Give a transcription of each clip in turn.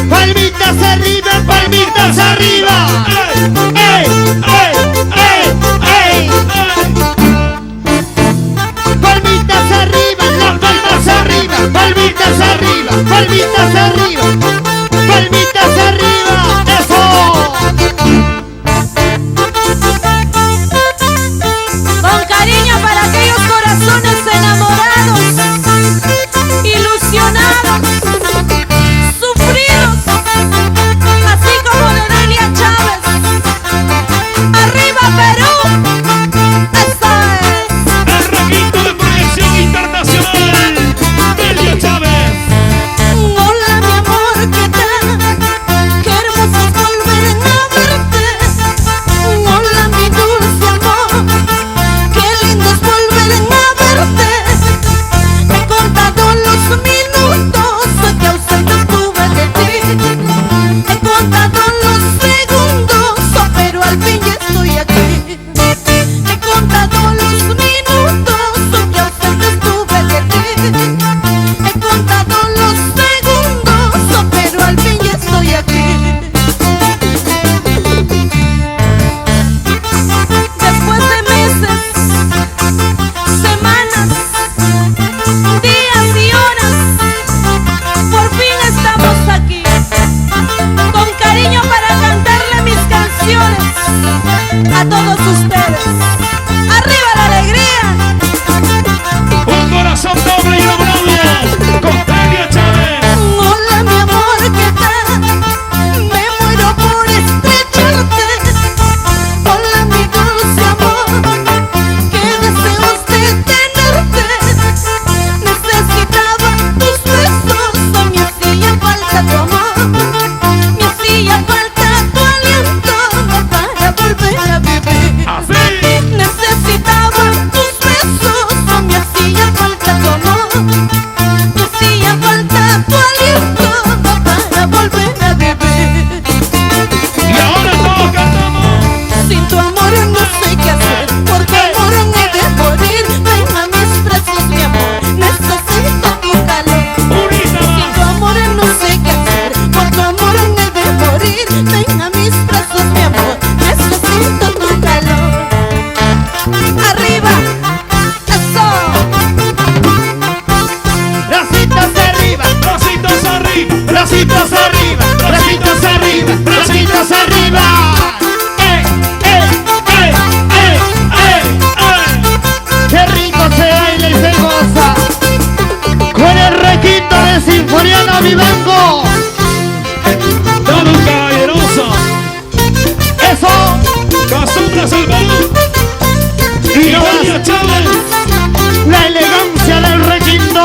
Palmitas arriba, palmitas arriba. ¡Ey! ¡Ey! ¡Ey! ¡Ey! Palmitas arriba, las palmas arriba, palmitas arriba, palmitas arriba, palmitas arriba. ¡Eso! Con cariño para aquellos corazones enamorados, ilusionados, sufridos, así como de Delia Chávez. ¡Arriba Perú! ¡Esa es! El requinto de proyección internacional, Delia Chávez. Hola mi amor, ¿qué tal? Qué hermoso es volver a verte. Hola mi dulce amor, qué lindo es volver a verte. He contado los minutos que ausente estuve de ti. He contado los segundos, pero al fin ya estoy aquí. He contado los minutos que ausente estuve de ti. He contado los segundos, pero al fin ya estoy aquí. Después de meses, semanas, días y horas, por fin estamos aquí. Con cariño para cantarle mis canciones a todos ustedes. ¡Arriba la alegría! Un corazón doble y enamorado con Delia Chávez. Hola mi amor, ¿qué tal? Me muero por estrecharte. Hola mi dulce amor, qué deseos de tenerte. Necesitaba tus besos, me hacía falta tu amor. Me hacía falta tu aliento para volver a vivir. Así. Necesitaba tus besos, me hacía falta tu amor. Me hacía falta tu aliento para volver a vivir. Y ahora todos cantamos. Sin tu amor no sé qué hacer, por tu amor me de morir. Ven a mis brazos mi amor, necesito tu calor. Unida. Sin tu amor no sé qué hacer, por tu amor me de morir. Ven a mis brazos mi amor, necesito tu calor. Arriba, eso. Bracitos arriba, Bracitos arriba. bracitos arriba, bracitos arriba, bracitos arriba. ¡Ey! ¡Ey! ¡Ey! ¡Ey! ¡Ey! ¡Ey! ¡Qué rico se baila y se goza! Con el requinto de Sinfoniano Vivango. Todo un caballeroso. ¡Eso! Cazuca Salvador. Y Y no Delia más Chávez. la elegancia del requinto.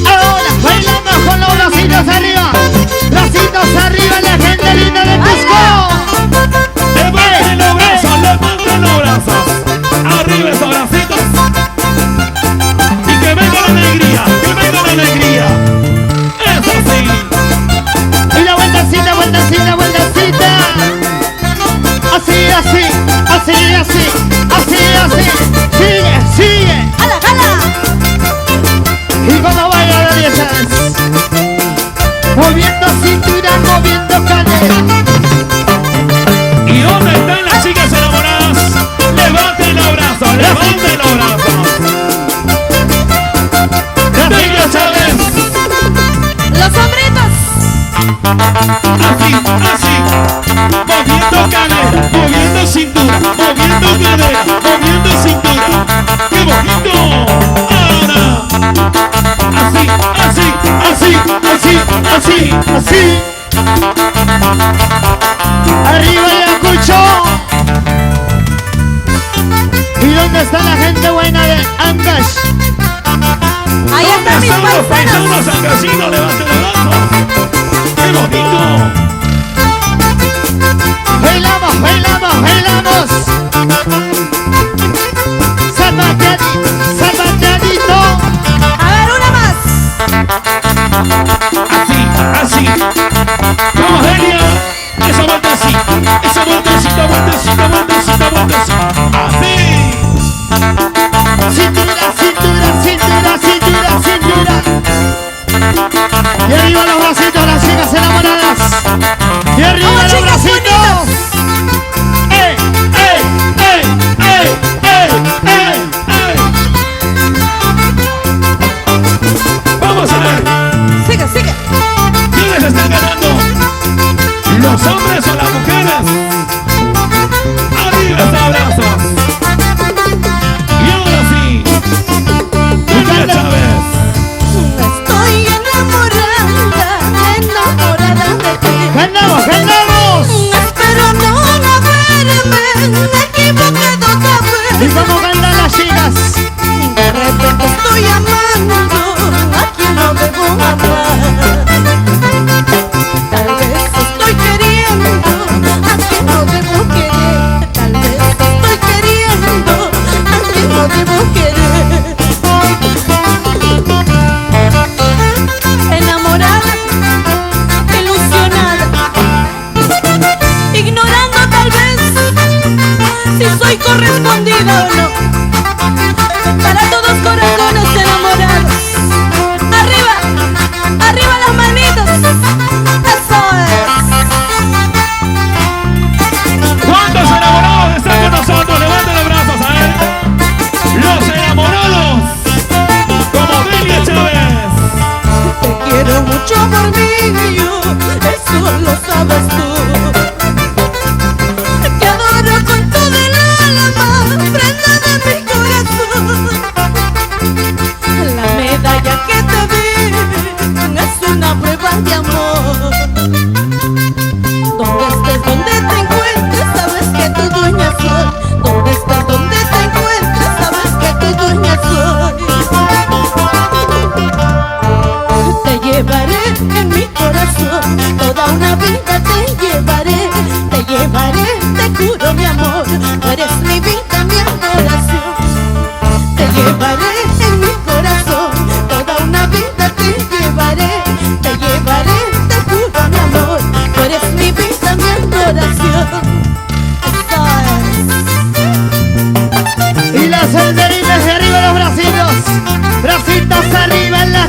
Ahora bailamos con los bracitos arriba. Bracitos arriba, la gente linda de Cusco. Levanten los brazos, levanten los brazos. Arriba esos bracitos. Y que venga la alegría, que venga la alegría. Eso sí. Y la vueltecita, vueltecita, vueltecita. Así, así, así, así, así, así. Sigue, sigue. ¡Hala, hala! Y cuando baila la 10 moviendo cintura, moviendo cadera. ¿Y dónde están las chicas enamoradas? Levanten los brazos, levanten los brazos. Delia Chávez. ¡Los hombritos! Así, así. Moviendo cadera, moviendo cintura, moviendo cadera, moviendo cintura. ¡Qué bonito! Ahora. Así, así, así, así, así, Así. Arriba ya escuchó. ¿Y dónde está la gente buena de Ancash? Ahí están mis Están los paisanos. paisanos ancasinos, levanten los brazos. ¡Qué bonito! Bailamos, bailamos, bailamos. Zapateadito, zapateadito. A ver, una más. Así, así. Vamos, Delia. Esa vueltecita, vueltecita, vueltecita, vueltecita, vueltecita. Así. Cintura, cintura, cintura, cintura, cintura. Y el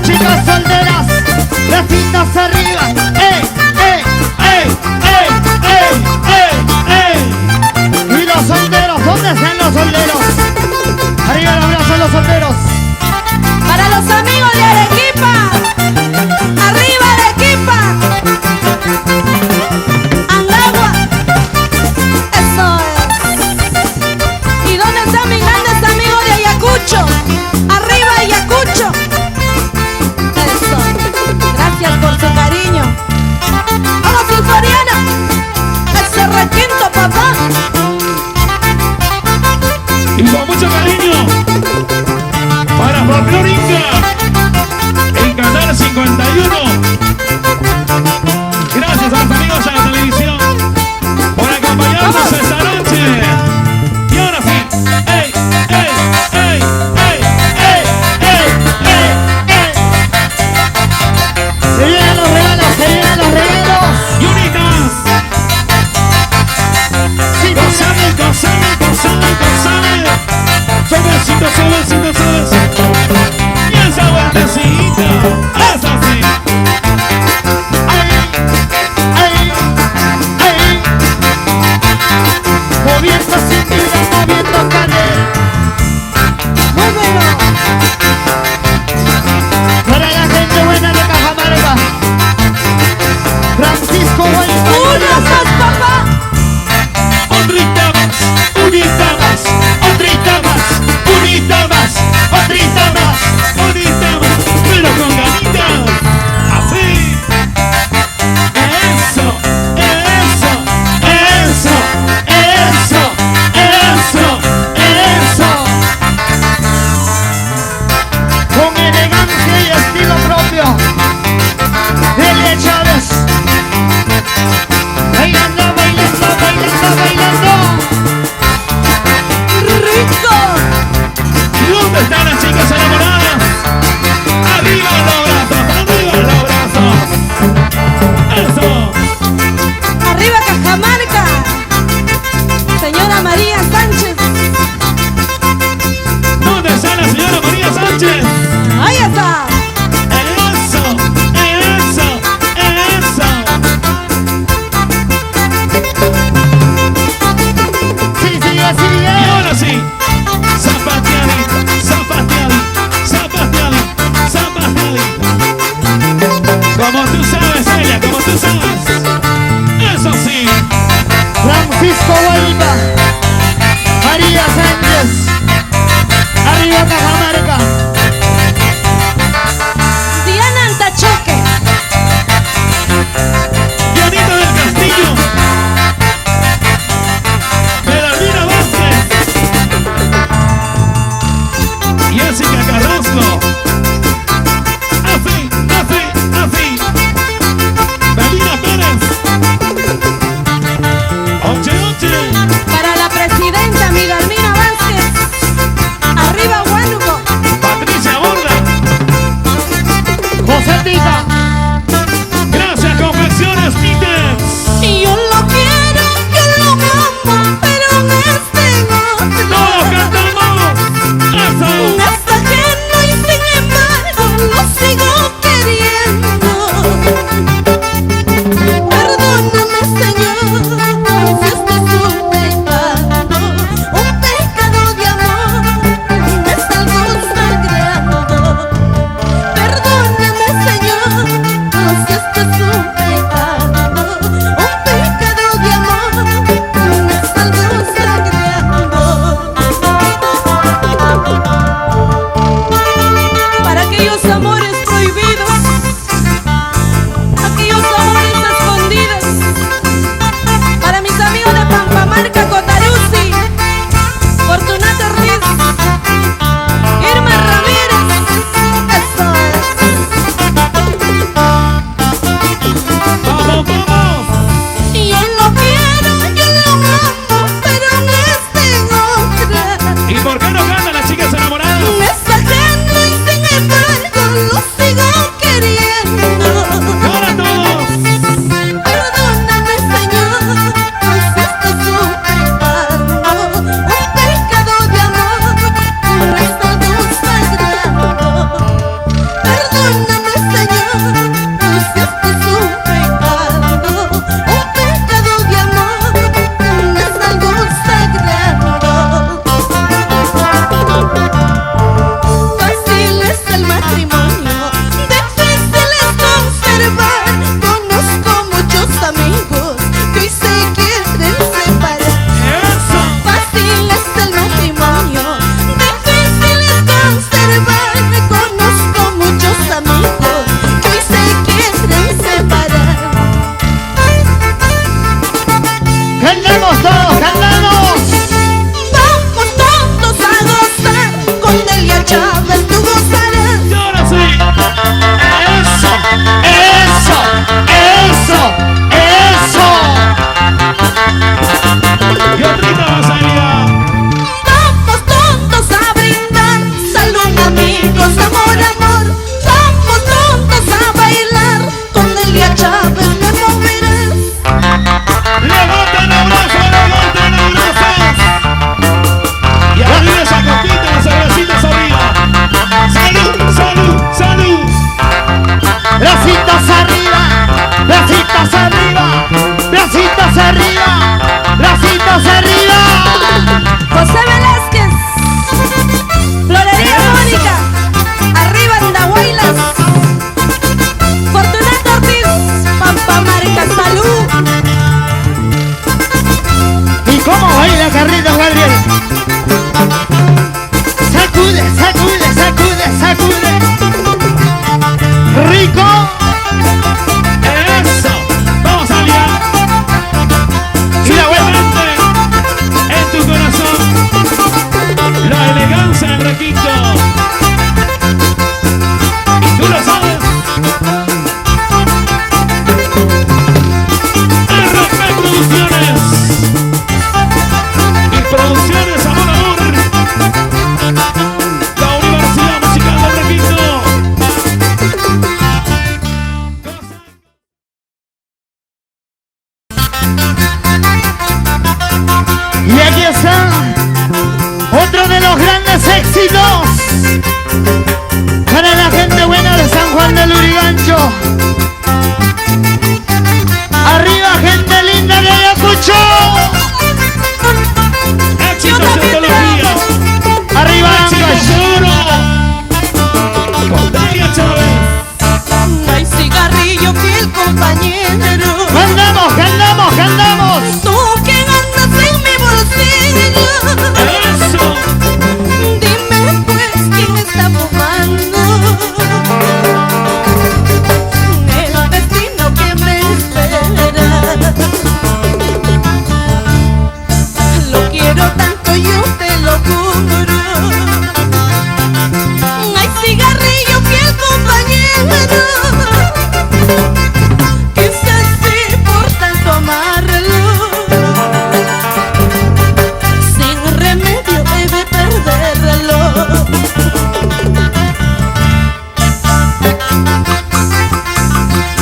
chicas solteras, bracitos arriba. Y los solteros, ¿dónde están los solteros? Arriba los brazos los solteros. Para los amigos de Arequipa, arriba Arequipa, Angagua, eso es. ¿Y dónde están mis grandes amigos de Ayacucho? Arriba Ayacucho, eso. Gracias por su cariño. Vamos Sulfariana, ese requinto papá. Y con mucho cariño para Folclórica en Canal 51. Gracias a los amigos de la televisión por acompañarnos esta noche. Y ahora sí, ¡ey, ey, ey, ey, ey, ey, ey! Se vienen los regalos, se vienen los regalos. ¡Y unitas! Sí, ¡Gozame, gozame, gozame, gozame! Suavecito, suavecito, suavecito. Y esa vueltecita, es así. Moviendo cintura, moviendo cadera. Muévelo. Para la gente buena de Cajamarca. Francisco Guaypa. Uno más papá. Otrita más, unita más, otrita más, unita más, otrita más, unita más, pero con ganitas, así. Eso, eso, eso, eso, eso, eso. Con elegancia y estilo propio. Delia Chávez. Bailando, bailando, bailando, bailando. Rico. ¿Dónde están las chicas enamoradas? ¡Arriba los brazos! ¡Arriba los brazos! ¡Eso! Arriba Cajamarca. Señora María Sánchez. ¿Dónde está la señora María Sánchez? Ahí está.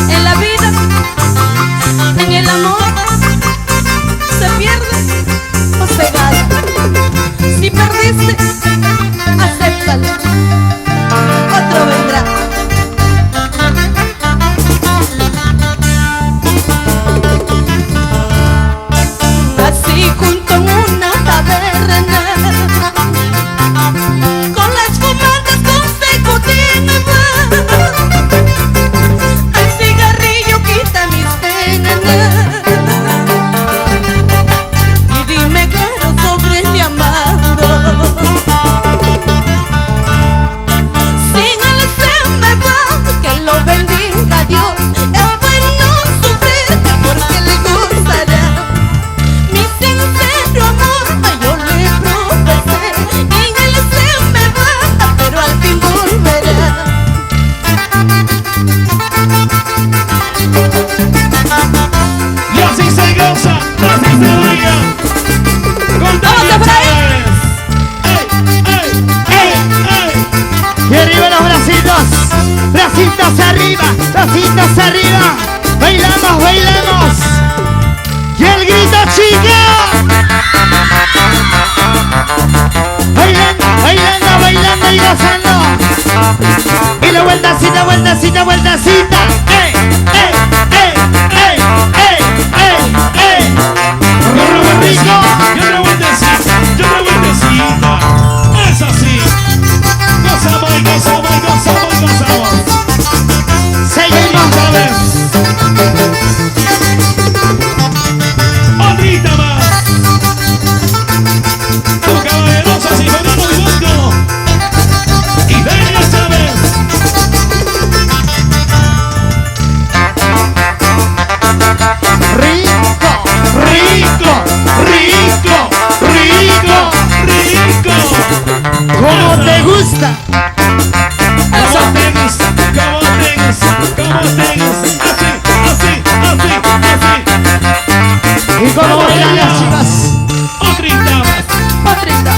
En la vida, en el amor, se pierde o se gana. Si perdiste, acéptalo, otro vendrá. Así junto en una taberna, con las fumadas consecutivas, el cigarrillo quita mis penas. Y dime claro sobre este amado, sin él se me va, que lo bendiga Dios. Es bueno sufrir porque le gustará mi sincero amor. Ay, yo le profesé, en él se me va, pero al fin volverá. Y así se goza, así se baila. Con Daniel Chávez. Y arriba los bracitos, bracitos arriba, bracitos arriba. Bailamos, bailamos. Y el grito, chica. Bailando, bailando, bailando y gozando. Y la vueltacita, vueltacita, vueltacita. ¡Ey, ey, ey, ey, ey, ey, ey! ¡Qué rico! Y otra vueltecita, y otra vueltecita. Es así. Gozamos y gozamos y gozamos y gozamos. Seguimos. Otra vez. Otrita más. Tu caballerosa Sinfonía Mundo. Y Daniel Chávez. Rico, rico, rico, rico, Rico. como te gusta. ¿Cómo te gusta? ¿Cómo te gusta? ¿Cómo te gusta? Así, así, así, así. Y como bailan las chicas. Otrita más. Otrita.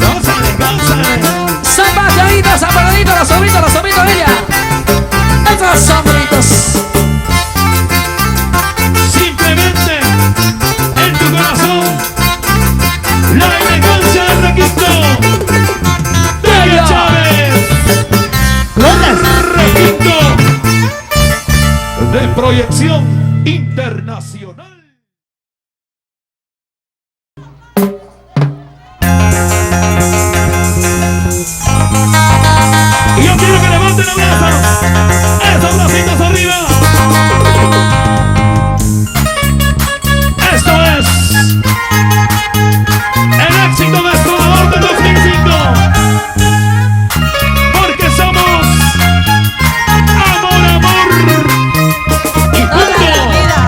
Gózale, gózale. Zapatadito, zapatadito, los sobritos de ella. Esos sombritos. Simplemente en tu corazón la elegancia del requinto. Daniel Chávez. Requinto de proyección internacional. Y yo quiero que levanten los brazos. Esos bracitos arriba. Esto es el éxito de Trovador de 2005. Porque somos amor, amor y Toda la punto. vida.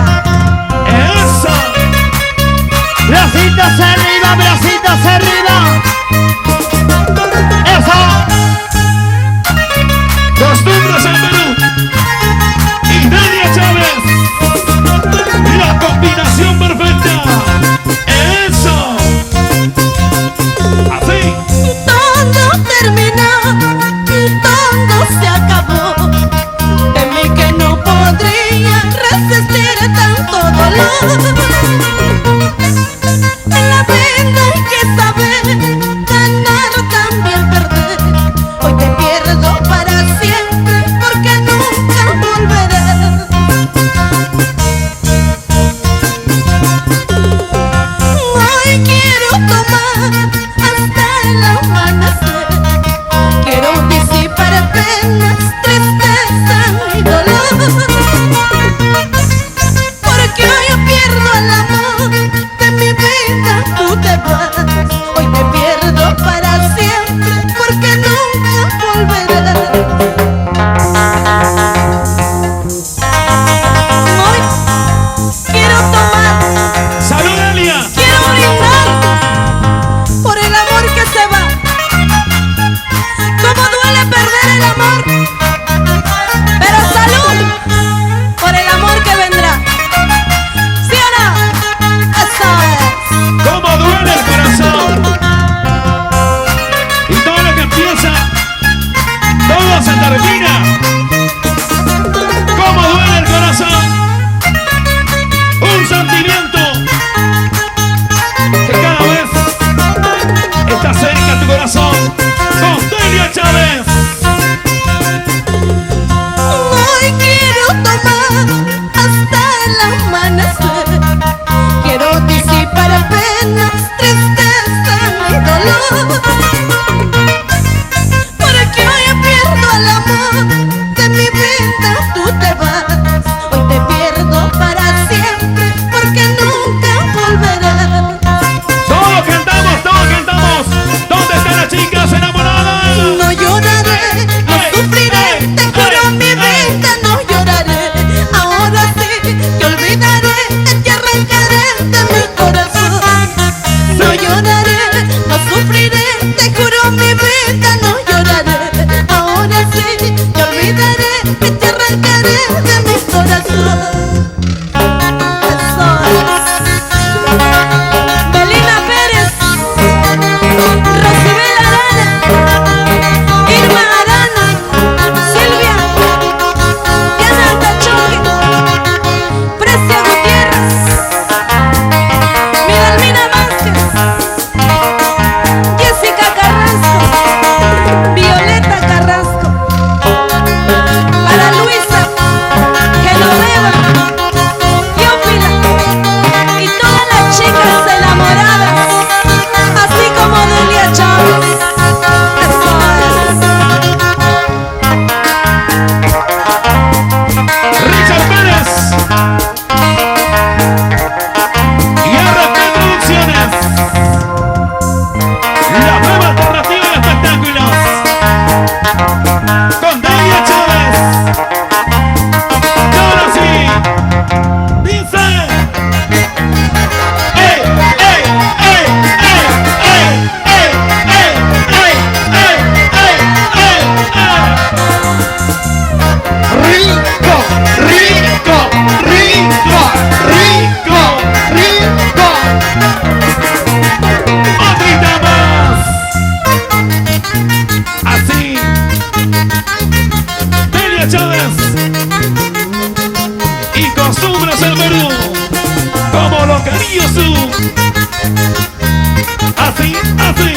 amor de mi vida tú te vas. Hoy te pierdo para siempre porque nunca volverás. Todos cantamos. ¿Dónde están las chicas enamoradas? No lloraré, no sufriré, te juro mi vida no lloraré. Ahora sí te olvidaré, te arrancaré de mi corazón. No lloraré, no sufriré, te juro mi vida no lloraré. Ahora sí te olvidaré, te arrancaré de mi corazón. Eso es. Belina Pérez, Rosibel Arana, Irma Arana, Silvia, Diana Tachoque, Precia Gutiérrez, Midalmina Vázquez, Jessica Carrasco, Violeta Carrasco, para Luisa, Genoveva, Teófila y todas las chicas enamoradas, así como Delia Chávez. Eso es. Richard Pérez y RP Producciones, la nueva alternativa de espectáculos, con Delia Chávez. Y ahora sí, dice: ¡Ey, ey, ey, ey, ey, ey, ey, ey, ey, ey, ey! Rico, rico, rico, rico, rico. ¡Otrita más! Así, Delia Chávez y Costumbres del Perú, como lo quería su. Así, así.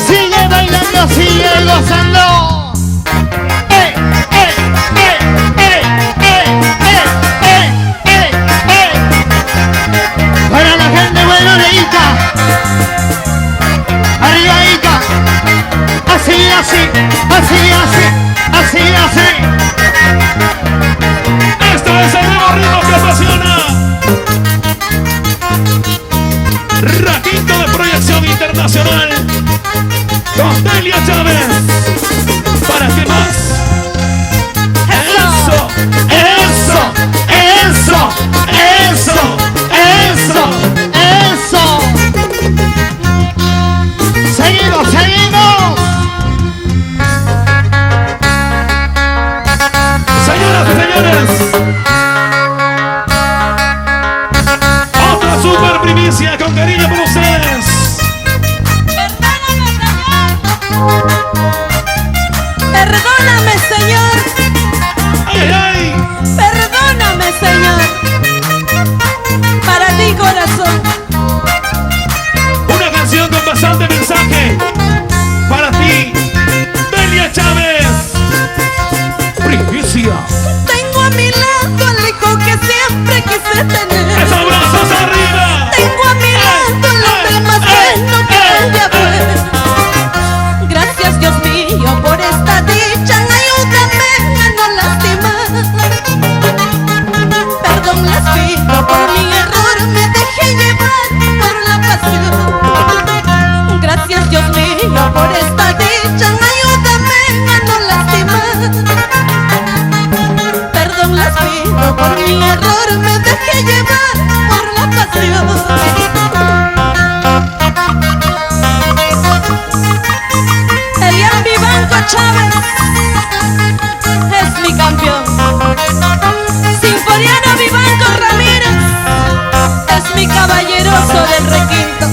Sigue bailando, sigue gozando. ¡Eh, eh, eh, eh, eh, eh, eh, eh! Para la gente buena de Ica. Arriba Ica. Así, así, así, así, así, así. Esto es el nuevo ritmo que apasiona. Raquito de proyección internacional con Delia Chávez. ¿Para qué más? Eso, eso, eso, eso, Eso, eso. Seguimos, seguimos. Señoras y señores, otra super primicia con cariño por ustedes. Perdóname, Señor. ¡Ay, ay! Perdóname, Señor. Para ti, corazón. Una canción con bastante mensaje para ti, Delia Chávez. Primicia. Tengo a mi lado al hijo que siempre quise tener. ¡Esos brazos arriba! Tengo a mi lado lo más bueno que ella fue. Gracias, Dios mío, por esta dicha. Ayúdame a no lastimar. Perdón, les pido por mi error. Me dejé llevar por la pasión. Gracias, Dios mío, por esta dicha. Ayúdame a no lastimar. Perdón, les pido por mi error. Me dejé llevar por la pasión. Elian Vivanco Chávez es mi campeón. Sinforiano Vivanco Ramírez es mi caballeroso del requinto.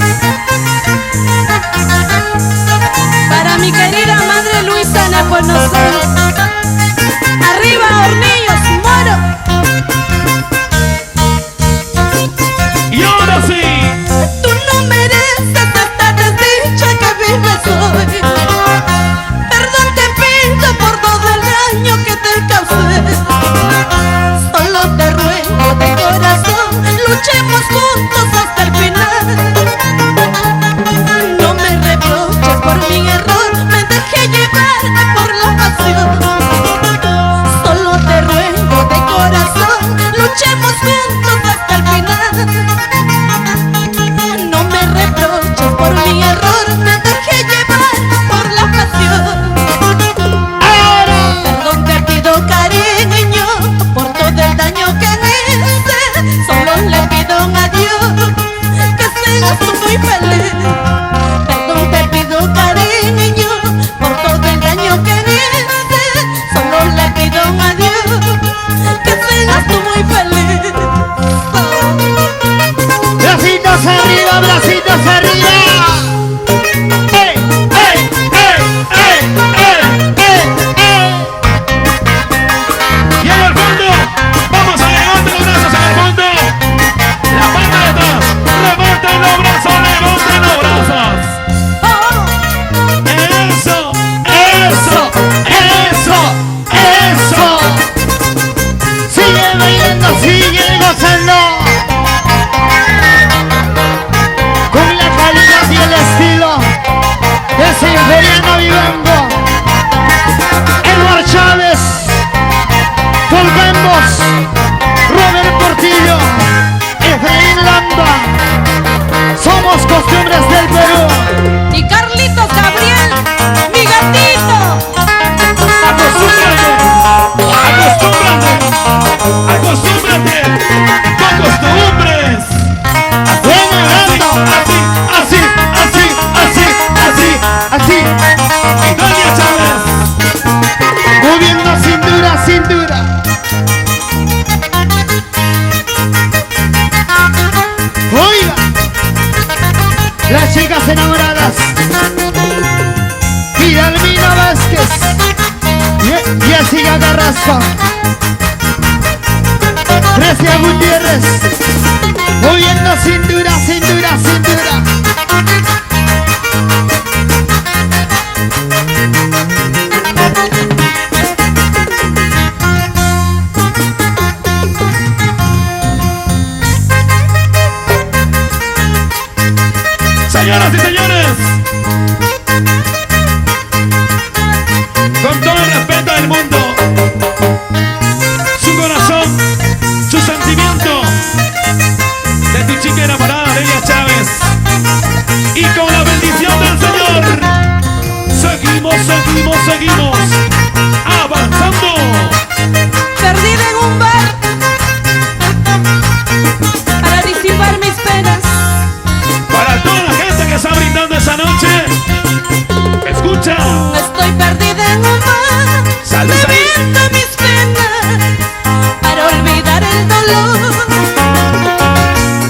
Para mi querida madre Luisa Naponosón. Arriba Hornillos, Moro. Y ahora sí, Tú no mereces esta desdicha que vives hoy. Perdón te pido por todo el daño que te causé. Solo te ruego de corazón, luchemos juntos hasta el final. No me reproches por mi error, me dejé Elena Carrasco, Grecia Gutiérrez, moviendo cintura, cintura, cintura. Señoras y señores, con todo el respeto del mundo, su corazón, su sentimiento de tu chica enamorada, Delia Chávez, y con la bendición del Señor, seguimos, seguimos, seguimos avanzando. Perdida en un bar para disipar mis penas. Para toda la gente que está brindando esa noche, escucha. Estoy perdida en un bar, Salud, bebiendo mis penas para olvidar el dolor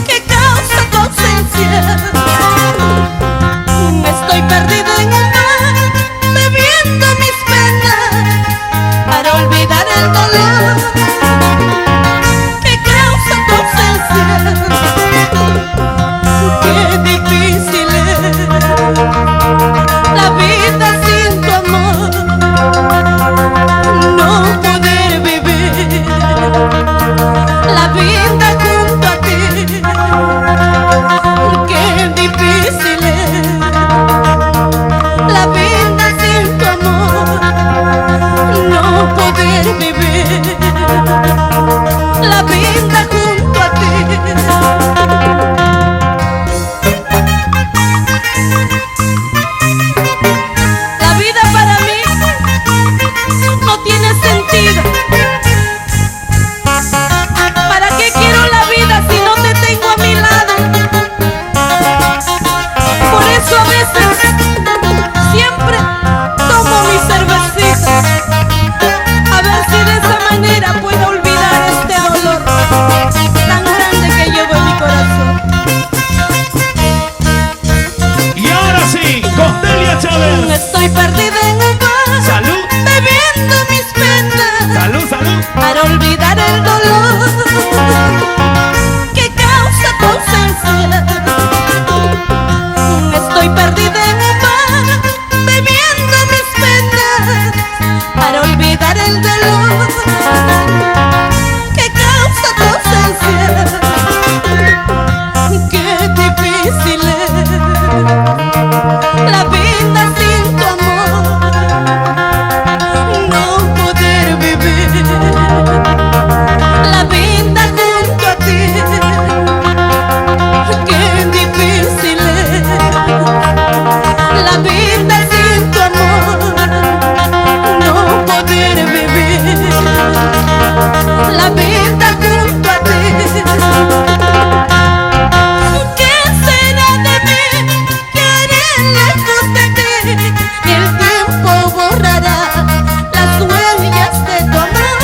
que causa tu ausencia. Estoy perdida en un bar, bebiendo mis penas para olvidar el dolor que causa tu ausencia. Qué difícil es la vida sin tu amor, no poder vivir la vida junto a ti. Qué difícil es la vida sin tu amor, no poder vivir la vida junto a ti. La vida para mí no tiene sentido. ¿Para qué quiero la vida si no te tengo a mi lado? Por eso a veces siempre tomo mi cervecita, a ver si de esa manera puedo olvidar este dolor tan grande que llevo en mi corazón. Y ahora sí, con Delia Chávez. Estoy perdida en un bar, Salud, bebiendo mis penas salud, salud. para olvidar el dolor que causa tu ausencia. Estoy perdida en un bar, bebiendo mis penas para olvidar el dolor que causa tu ausencia. Qué difícil es la vida sin tu amor, no poder vivir la vida junto a ti. Qué difícil es la vida sin tu amor, no poder vivir la vida junto a ti. ¿Qué será de mí? ¿Qué haré lejos de ti? El tiempo borrará las huellas de tu amor.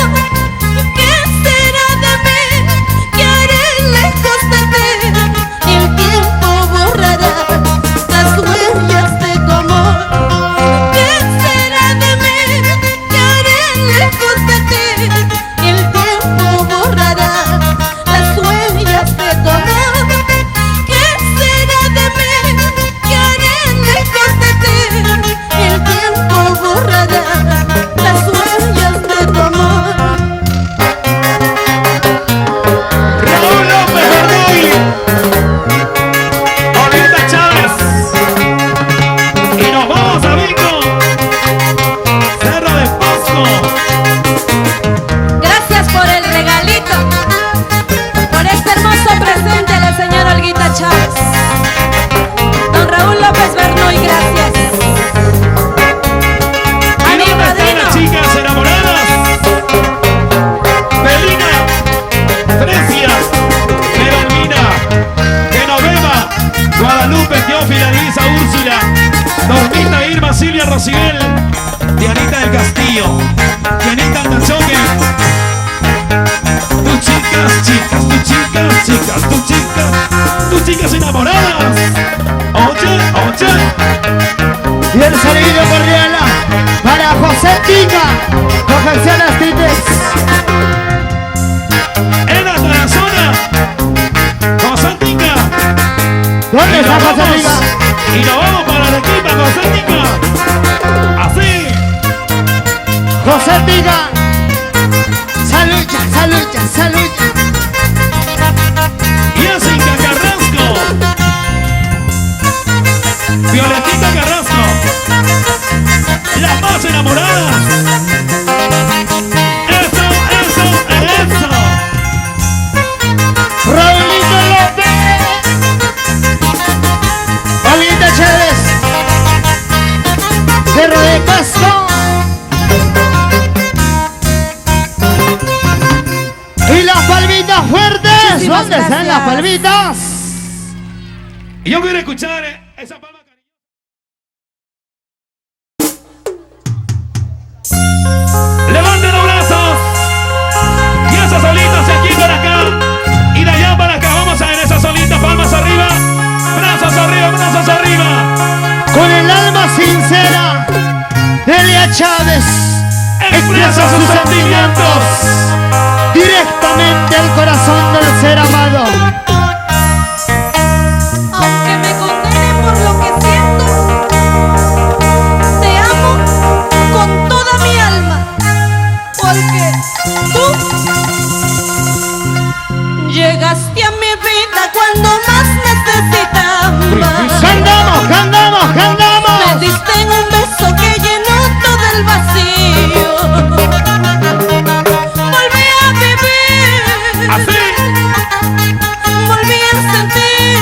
¿Qué será de mí? ¿Qué haré lejos de ti? El tiempo borrará las huellas de tu amor. ¿Qué será de mí? ¿Qué haré lejos de ti? El tiempo borrará las huellas de tu amor. ¿Qué será de mí? ¿Qué haré lejos de ti? El tiempo borrará las huellas de tu amor. Raúl López Bernoy, Olita Chávez, y nos vamos a Vico, Cerro de Pasco. Gracias por el regalito, por este hermoso presente a la señora Olguita Chávez. Don Raúl López Bernoy, gracias. A ¿Y mi dónde están padrino. las chicas enamoradas? Belina, Grecia, Carolina, Genoveva, Guadalupe, Teófila, Luisa, Úrsula, Normita, Irma, Silvia, Rocibel, Dianita del Castillo, Dianita Tachoque. Tus chicas, chicas, tus chicas, chicas, tus chicas, tus chicas enamoradas. Oye, oye. Y el saludo cordial para José Pica, Confecciones Tica. Así. José Tica. Salucha, salucha, salucha. Jessica Carrasco. Violetita Carrasco. Las más enamoradas. Eso, eso, eso. Raulito López. Pablito Chávez. Cerro de Pasto. Y las palmitas fuertes. Muchísimas ¿Dónde están las gracias. palmitas? Y yo quiero escuchar esa palma cariñosa. Levanten los brazos. Y esas solitas aquí para acá. Y de allá para acá. Vamos a ver esas solitas. Palmas arriba. Brazos arriba, brazos arriba. Con el alma sincera, Delia Chávez Expresa sus sentimientos. directamente al corazón del ser amado. Aunque me condenen por lo que siento, te amo con toda mi alma, porque tú llegaste a mi vida cuando más necesitaba. ¡Cantamos, cantamos, Me cantamos! diste en un beso que llenó todo el vacío. Volví a vivir, Así. volví a sentir,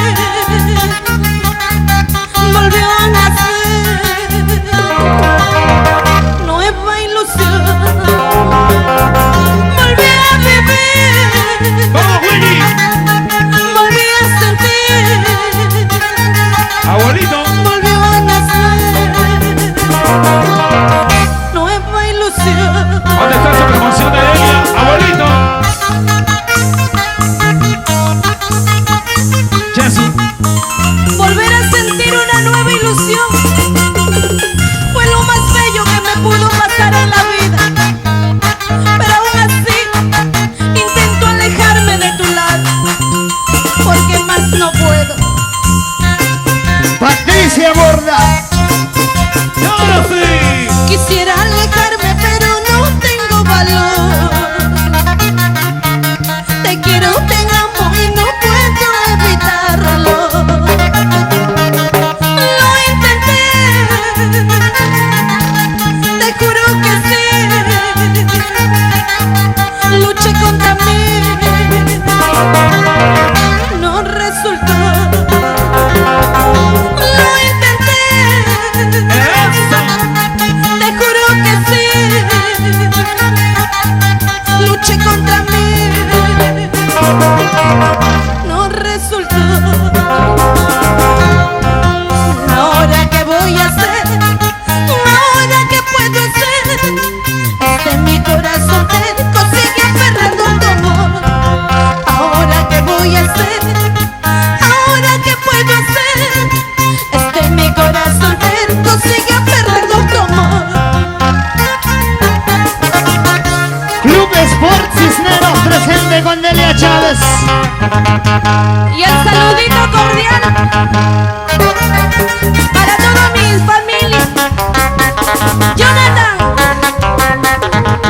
volvió a nacer nueva ilusión. Volví a vivir, Vamos, Willy. volví a sentir, Abuelito. volvió a nacer nueva ilusión. ¿Dónde está esa promoción de ella? Abuelito. Jesús. Volver a sentir una nueva ilusión fue lo más bello que me pudo pasar en la vida. Pero aún así intento alejarme de tu lado, porque más no puedo. Patricia Borda, Y ahora sí. Quisiera alejarme, pero no tengo valor. Te quiero, te amo y no puedo evitarlo. Lo intenté, te juro que sí. Luché contra mí, no resultó. Lo intenté, Eso. te juro que sí. Luché contra mí, no resultó. Ahora qué voy a hacer, ahora qué puedo hacer. Este mi corazón terco sigue aferrado a tu amor. Ahora qué voy a hacer, ahora qué puedo hacer. Este mi corazón terco sigue aferrado a tu amor. Club Sport Cisneros presente con Delia Chávez. Y el saludito cordial para toda mi familia. Jonathan,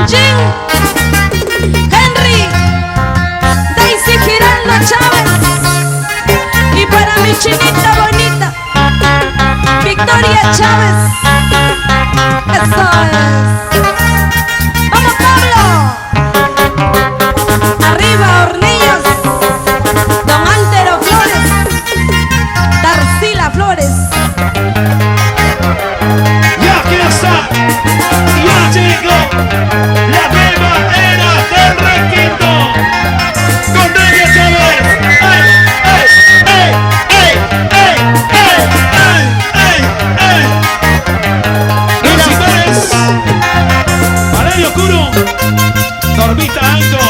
Jim, Henry, Daisy Giraldo Chávez. Y para mi chinita bonita, Victoria Chávez. Eso es. ¡Vamos, Pablo! Arriba, Hornillos. Don Antero Flores, Darcila Flores. Y aquí está. Ya llegó la nueva era del requinto. Con Delia Chávez. ¡Ey, ey, ey, ey, ey, ey, ey, ey, ey! Recitales. Valerio Curo. Normita Alto.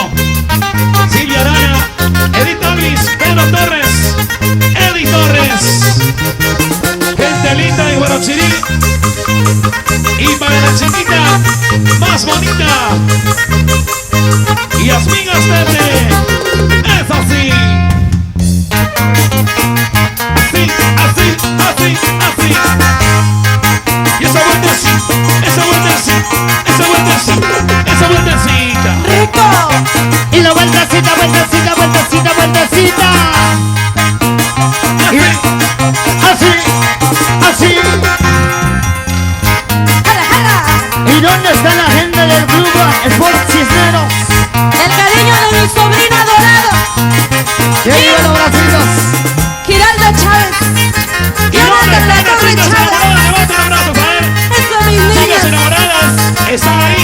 Silvia Arana. Edith Davis. Pedro Torres. Eddie Torres. Gente linda de Guarochirí. Y para la chiquita más bonita. Y Yasmín Astete. Es así. Así, así, así, así. vueltecita, vueltecita, vueltecita. Y así, así. ¡Jala, jala! ¿Y dónde está la gente del grupo Sport Cisneros? El cariño de mi sobrino adorado, Y arriba los bracitos. Giraldo Chávez. Jonathan La Torre Chávez. Levanten los brazos, a ver. Eso, mis Chicas niñas. enamoradas, ¿están ahí?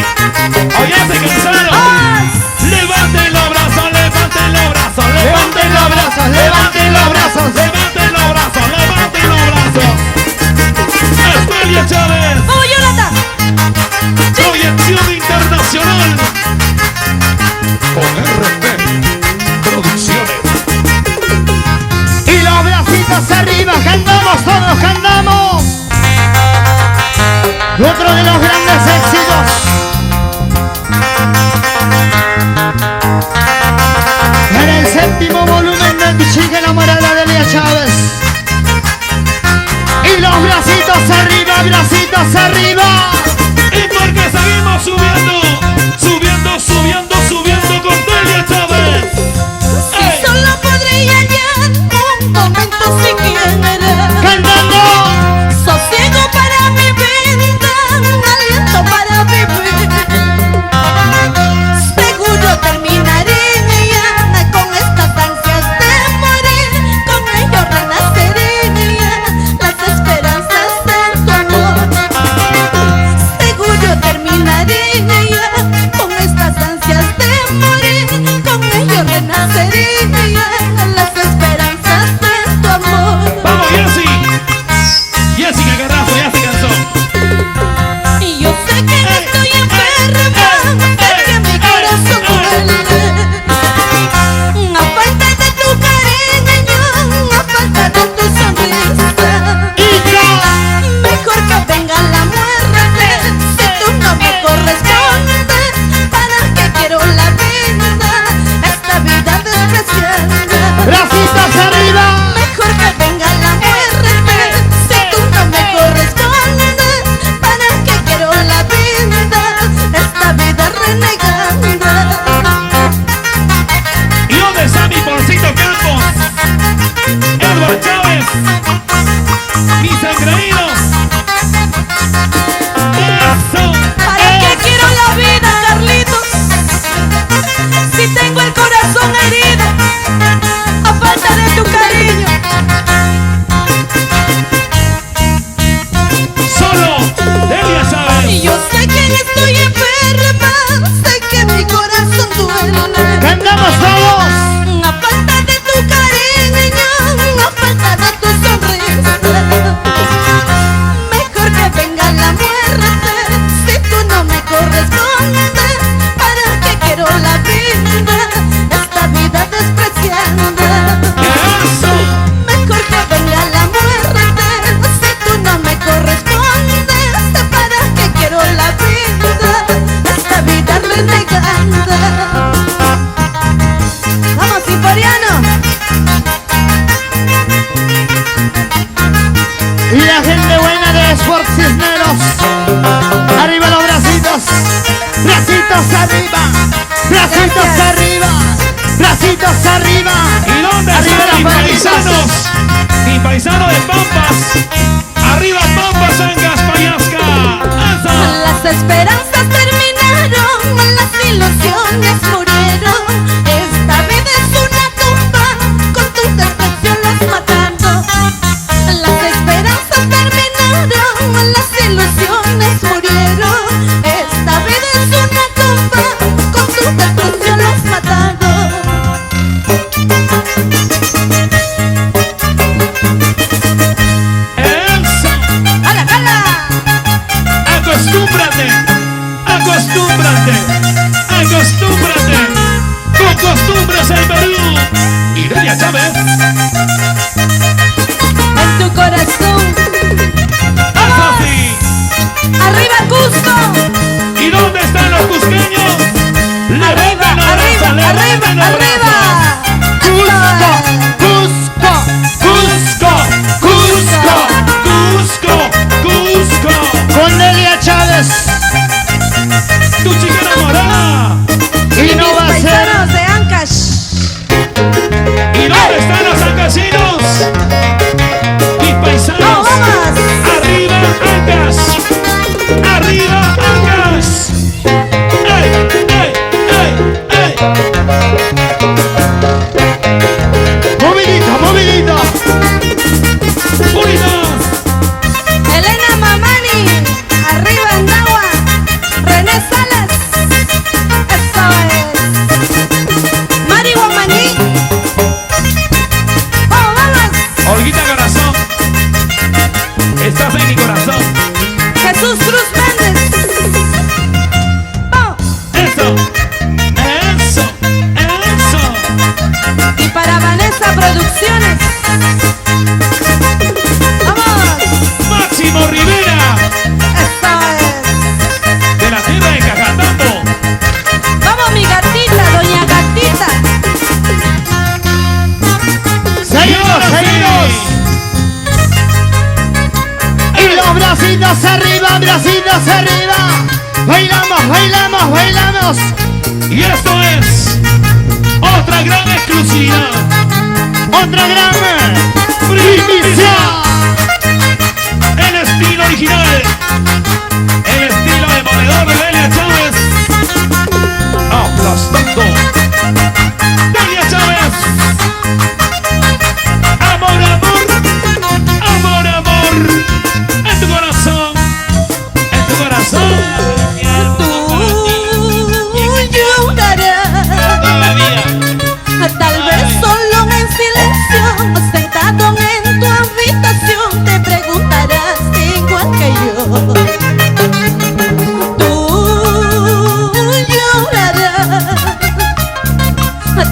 ¿O ya se cansaron? ¡Ah! Levanten los brazos, levanten los brazos, Levanten los brazos, levanten los brazos. levanten los brazos, levanten los brazos. Esmelia Chávez, ¡Vamos, Jonathan! proyección internacional. Con RP Producciones. Y los bracitos arriba, cantamos todos, cantamos. Otro de los grandes éxitos. En el séptimo volumen de Mi chica enamorada de Elia Chávez. Y los bracitos arriba, bracitos arriba. Y porque seguimos subiendo, subiendo, subiendo, subiendo con Delia Chávez. ¡Ey! Solo podría hallar un momento si quieres. Cantando. Sosiego para mi vida, aliento para vivir. Seguro terminaré con estas ansias de morir. Con ello renaceré las esperanzas de tu amor. Seguro terminaré con estas ansias de morir. Con ello renaceré las esperanzas de tu amor. Vamos, Jessy. Jessy, que agarrazo, ya se cansó. Y yo sé que estoy enferma, sé que mi corazón duele. A falta de tu cariño, a falta de tu sonrisa. Mejor que venga la muerte, si tú no me correspondes. ¿Para qué quiero la vida, esta vida despreciada? Bracitos arriba. Mejor que venga la muerte, si tú no me correspondes. ¿Para qué quiero la vida, esta vida renegada? ¿Y dónde está mi Porcito Campos? Edward Chávez. Mis engreídos. Eso. ¿Para qué quiero la vida, Carlitos? Si tengo el corazón herido, a falta de tu cariño. Solo Delia Y Chávez. yo sé que estoy enferma, sé que mi corazón duele. Cantamos todos. A falta de tu cariño, a falta de tu sonrisa. Mejor que venga la muerte, si tú no me correspondes. ¿Para qué quiero la vida, esta vida despreciada? Eso. Mejor que venga la muerte, si tú no me correspondes. ¿Para qué quiero la vida, esta vida renegada? ¡Vamos, Siporiano! Y la gente buena de Sport Cisneros. Arriba los bracitos. Bracitos arriba. Bracitos arriba. Bracitos arriba. ¿Y dónde Arriba están mis las paisanos? Mi paisano de Pampas. Arriba Pampas, Angas, Payasca. Eso. Las esperanzas terminaron, las ilusiones murieron. Esta vida es una tumba, con tu desprecio las matando. Las esperanzas terminaron, las ilusiones murieron. Esta vida es una tumba, con tu desprecio las matando. Eso. ¡Hala, hala! Acostúmbrate. Acostúmbrate. Acostúmbrate. Con costumbres en Perú. Y Delia Chávez. En tu corazón, Eso sí. arriba Cusco. ¿Y dónde están los cusqueños? Arriba, Levanten los arriba, brazos, arriba, levanten los arriba. brazos. Cusco. Cusco. Cusco, Cusco, Cusco, Cusco. Con Delia Chávez. Tu chica enamorada. Y no va a ser. Paisanos de Ancash. bracitos arriba. Bailamos, bailamos, bailamos. Y esto es otra gran exclusiva. Otra gran primicia. El estilo original. El estilo demoledor de Delia Chávez. Aplastando. Delia Chávez. Amor, amor. Amor, amor. En tu corazón. En tu corazón. Tú llorarás, tal vez solo en silencio, sentado en tu habitación, te preguntarás igual que yo. Tú llorarás,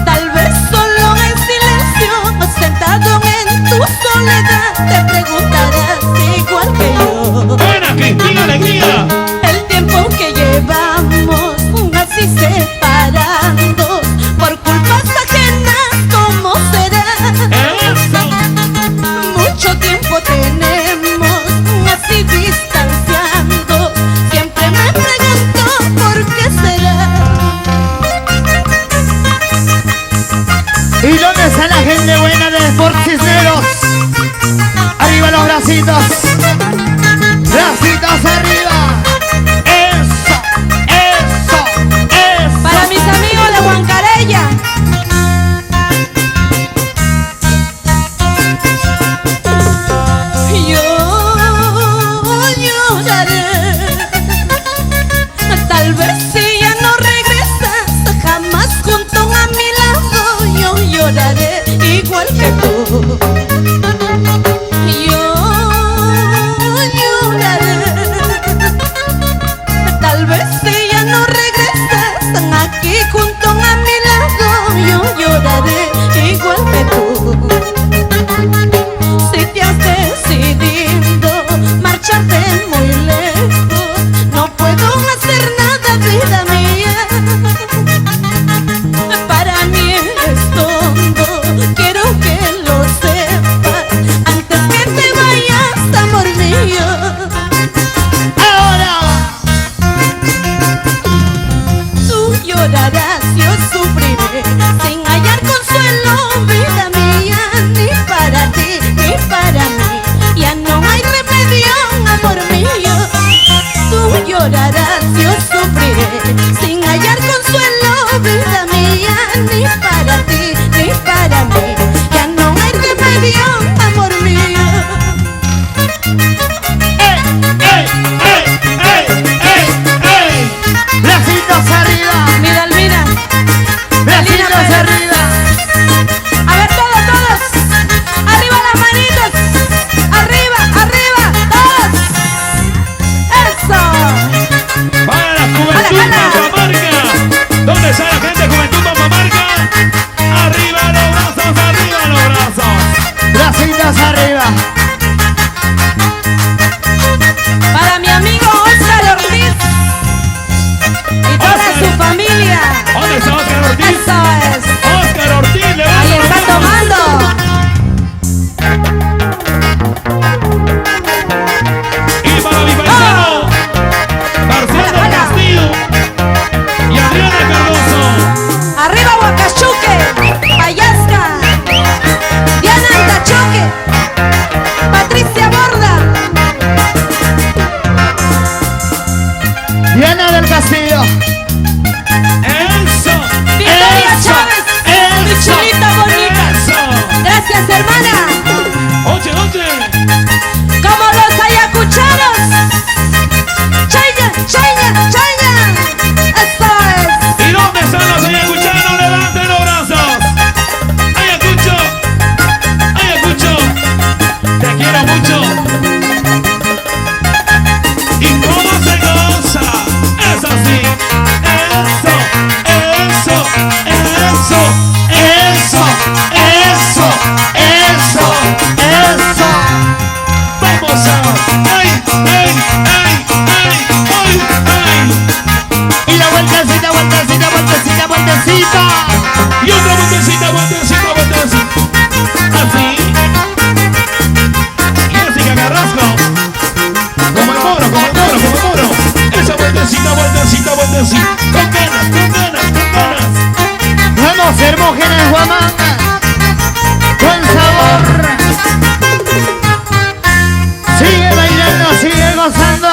tal vez solo en silencio, sentado en tu soledad, te preguntarás igual que yo. Buena, Cristina Alegría. El tiempo que llevamos así separados por culpas ajenas, ¿cómo será? Eso. Mucho tiempo tenemos así distanciando. Siempre me pregunto por qué será. ¿Y dónde está la gente buena de Sport Cisneros? Arriba los bracitos. Bracitos arriba. Eso, eso, eso. Para mis amigos de Huancarella. Yo lloraré, tal vez si ya no regresas jamás junto a mi lado, yo lloraré igual que tú. Yo lloraré, tal vez si ya no regresas aquí junto a mi lado, yo lloraré igual que tú. Si te has decidido marcharte muy lejos, no puedo hacer nada, vida mía. Para mí eres todo, quiero que lo sepas antes que te vayas, amor mío. Ahora. Tú llorarás, yo sufriré, sin hallar consuelo, vida mía, ni para ti, ni para mí. Ya no hay remedio, amor mío. Tú llorarás, yo sufriré, sin hallar consuelo, vida mía, ni para ti, ni para mí. Ya no hay remedio, amor mío. ¡Ey, ey, ey, ey, ey, ey! Bracitos arriba. Mi Dalmina, Bracitos arriba. a ver todos, arriba las manitos, arriba, arriba, todos. Eso. Para la juventud, ¡Hala, hala! Campamari. que sí. Con ganas, con ganas, con ganas. Vamos, Hermógenes Huamanga. Con sabor. Sigue bailando, sigue gozando.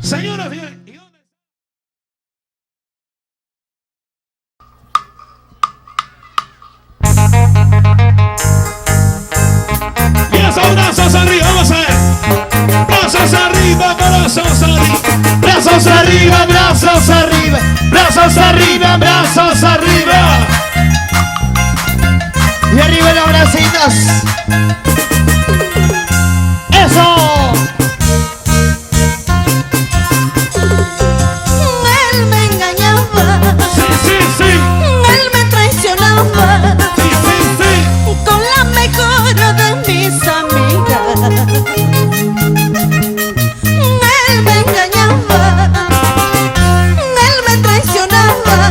Señoras, bien. ¿Y dónde? Y esos brazos arriba, vamos a ver. Brazos arriba, brazos arriba. Brazos arriba, brazos arriba. Brazos arriba, brazos arriba. Y arriba los bracitos. ¡Eso! Él me engañaba, Sí, sí, sí. él me traicionaba Sí, sí, sí. con la mejor de mis amigas. Él me engañaba, él me traicionaba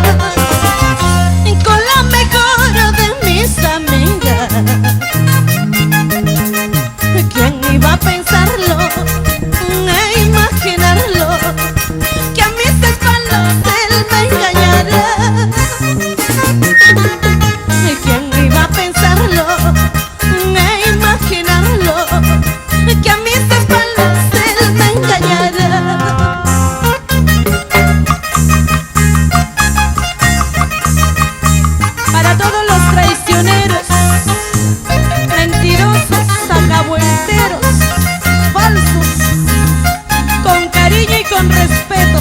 con la mejor de mis amigas. ¿Quién iba a pensarlo e imaginarlo? Que a mis espaldas él me engañara. ¿Quién iba a pensarlo e imaginarlo? Que a mis espaldas él me engañara. Para todos los traicioneros, mentirosos, alcahueteros, falsos, con cariño y con respeto.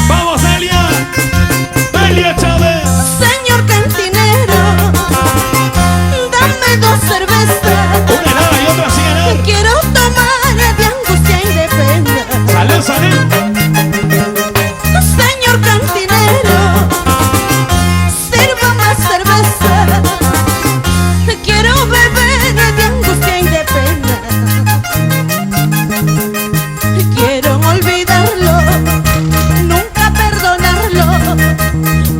Vamos, Elia. Elia Chávez. Señor cantinero, dame 2 cervezas. Una helada y otra sin ganar. Quiero tomar de angustia y de pena. Salud, salud. Señor cantinero, sirva más cerveza. Quiero beber de angustia y de pena. Quiero olvidarlo, nunca perdonarlo,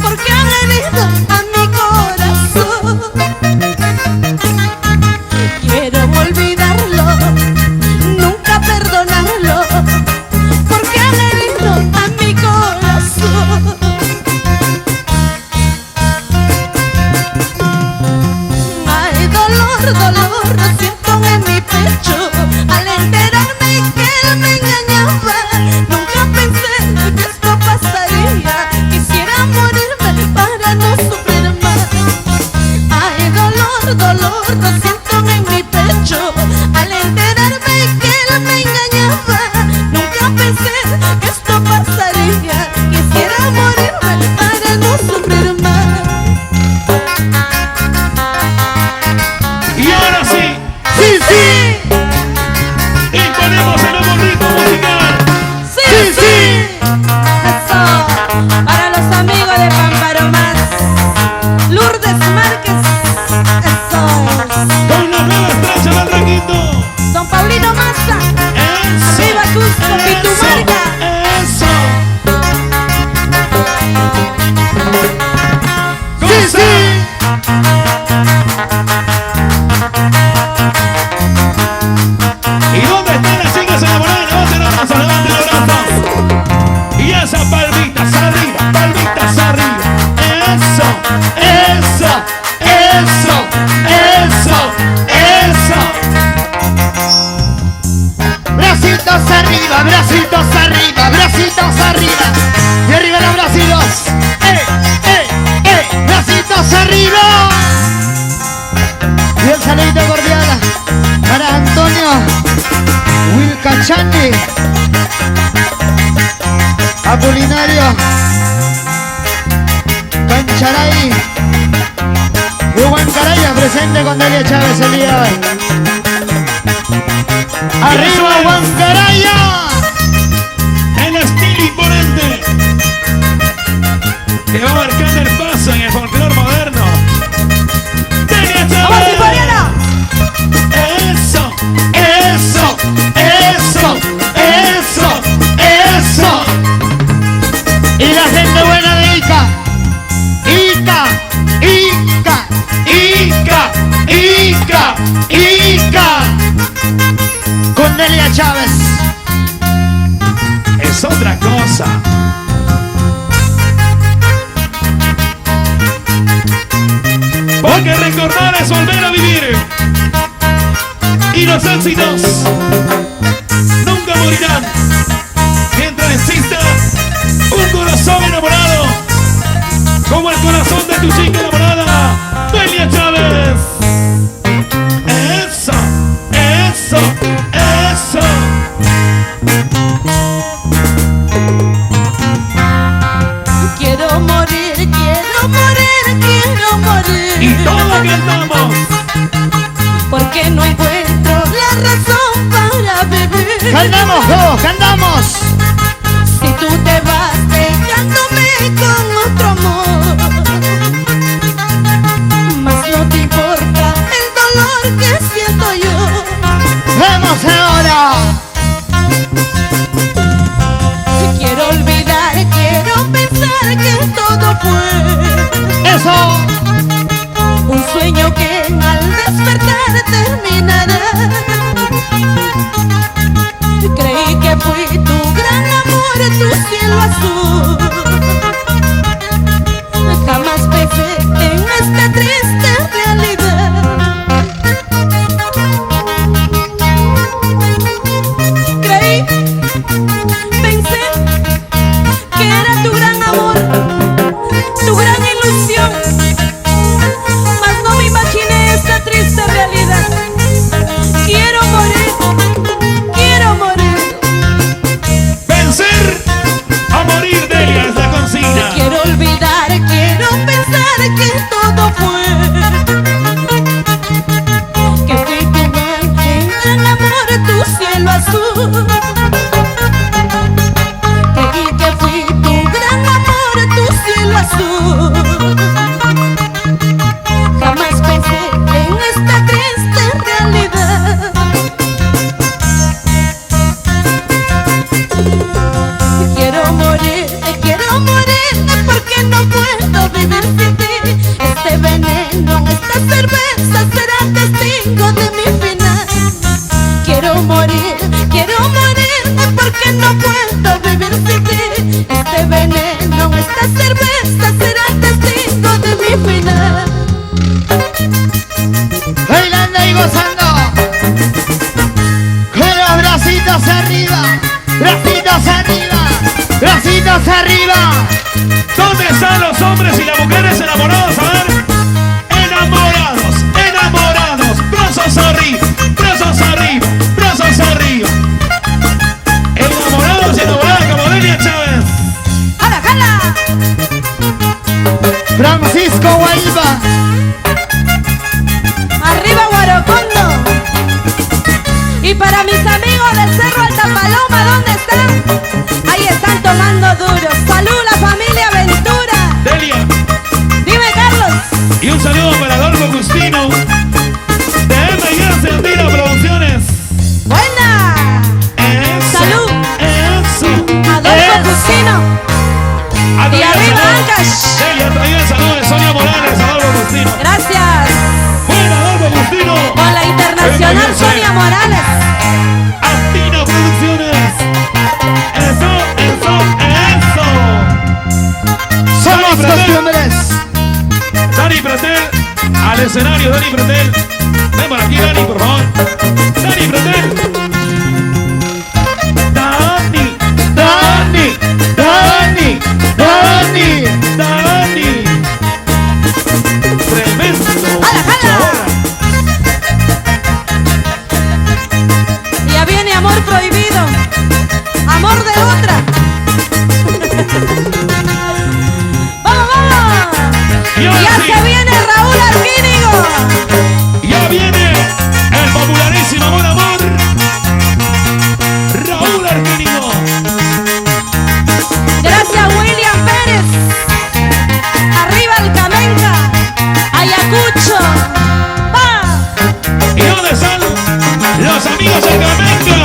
porque han herido a mi corazón. Quiero olvidarlo, nunca perdonarlo, porque han herido a mi corazón. Ay, dolor, dolor, siento en mi pecho al enterarme que él me engañaba. Nunca pensé que esto pasaría. Quisiera morirme para no sufrir más. Ay, dolor, dolor, lo siento en mi pecho al enterarme que él me engañaba. Nunca pensé que esto pasaría. Quisiera morirme para no sufrir más. Y ahora sí. ¡Sí, sí! Y ponemos el nuevo ritmo musical. ¡Sí, sí! Eso, para los amigos de Pamparomás, Lourdes Márquez, eso es. Con la nueva estrella del requinto. Don Paulino Massa, Eso. arriba Cusco, Pitumarca. Eso. ¡Sí, sí! ¿Y dónde están las chicas enamoradas? Levanten los brazos, levanten los brazos. Y esas palmitas arriba, palmitas arriba. Eso, eso, eso, eso, eso. Bracitos arriba, bracitos arriba, bracitos arriba. Y arriba los bracitos. Bracitos arriba. Y el saludito cordial para Antonio Wilcachani, Apolinario Cancharay y Huancaraya, presente con Delia Chávez el día de hoy. ¡Arriba Huancaraya! El estilo imponente que va marcando el paso en el folclore moderno. Delia ¡Vamos, Chávez. Siforiana! Eso, eso, eso, eso, eso. Y la gente buena de Ica. Ica, Ica, Ica, Ica, Ica. Con Delia Chávez. Es otra cosa. Porque recordar es volver a vivir. Y los éxitos nunca morirán mientras exista un corazón enamorado como el corazón de tu chica enamorada, Delia Chávez. Eso, eso, eso. Quiero morir, quiero morir, quiero morir. Y todos cantamos. Porque no encuentro la razón para vivir. Cantamos todos, cantamos. Si tú te vas dejándome con otro amor, más no te importa el dolor que siento yo. Vamos ahora. Quiero olvidar, quiero pensar que todo fue Eso. un sueño que al despertar terminará. Creí que fui tu gran amor, tu cielo azul. Jamás pensé en esta triste realidad. Creí, pensé que era tu gran amor, tu gran ilusión. Mas no me imaginé esta triste realidad. Quiero morir, quiero morir. Vencer a morir, Delia, es la consigna. Quiero olvidar, quiero pensar que todo fue. Que fui tu gran amor, tu cielo azul. Creí que fui tu gran amor, tu cielo azul. Jamás pensé en esta triste realidad. Quiero morir, porque no puedo vivir sin ti. Este veneno, esta cerveza será testigo de mi final. Quiero morir, porque no puedo vivir sin ti. Este veneno, esta cerveza será testigo de mi final. Bailando y gozando. Con los bracitos arriba. Bracitos arriba. Bracitos arriba. ¿Dónde están los hombres y las mujeres enamorados? A ver. Enamorados, enamorados. Brazos arriba, brazos arriba, brazos arriba. Enamorados y enamoradas como Delia Chávez. ¡Jala, jala! Francisco Guaíba. ¡Arriba Guarocondo! Y para mis amigos del Cerro Alta Paloma, ¿dónde están? Ahí están tomando duro. ¡Salud, la familia Ventura! Delia. Dime, Carlos. Y un saludo para Adolfo Justino de M&S Andina Producciones. ¡Buena! Eso, ¡Salud! eso. Adolfo Justino. Y arriba, Ancash. Delia, traía el saludo de Sonia Morales, Adolfo Justino. Gracias. ¡Buena, Adolfo Justino! Con la internacional M&S Sonia Morales. Andina Producciones. Eso, eso, eso. Somos costumbres. Dani Pretel, al escenario, Dani Pretel. Ven por aquí, Dani, por favor. Dani Pretel. Dani, Dani. Dani. Dani. Dani. Tremendo. ¡Jala, jala! Ya viene amor prohibido. Amor de otra. ¡Vamos, vamos! Y ahora Ya sí, se viene Raúl Arquínigo. ya viene el popularísimo Amor Amor. Raúl Arquínigo. Gracias, William Pérez. Arriba el Camenca. Ayacucho. ¡Va! ¿Y dónde están los amigos del Cameca?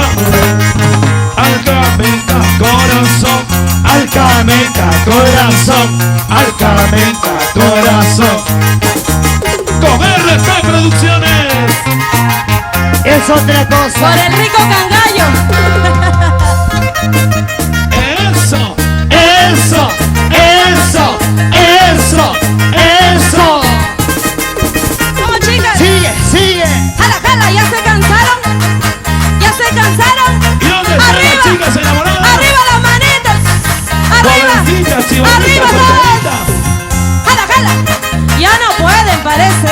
Al Cameca corazón, al Cameca corazón, al Cameca corazón. Con RP Producciones. es otra Por cosa. el rico cangallo. Eso. Eso, eso, eso, eso. Vamos, chicas. Sigue, sigue. Jala, jala, ¿ya se cansaron? ¿Ya se cansaron? ¿Y dónde están Arriba. las chicas enamoradas? ¡Arriba las manitas! ¡Arriba! Jovencitas, chivalitas, ¡Arriba solteritas. todos! ¡Jala, jala! Ya no pueden, parece.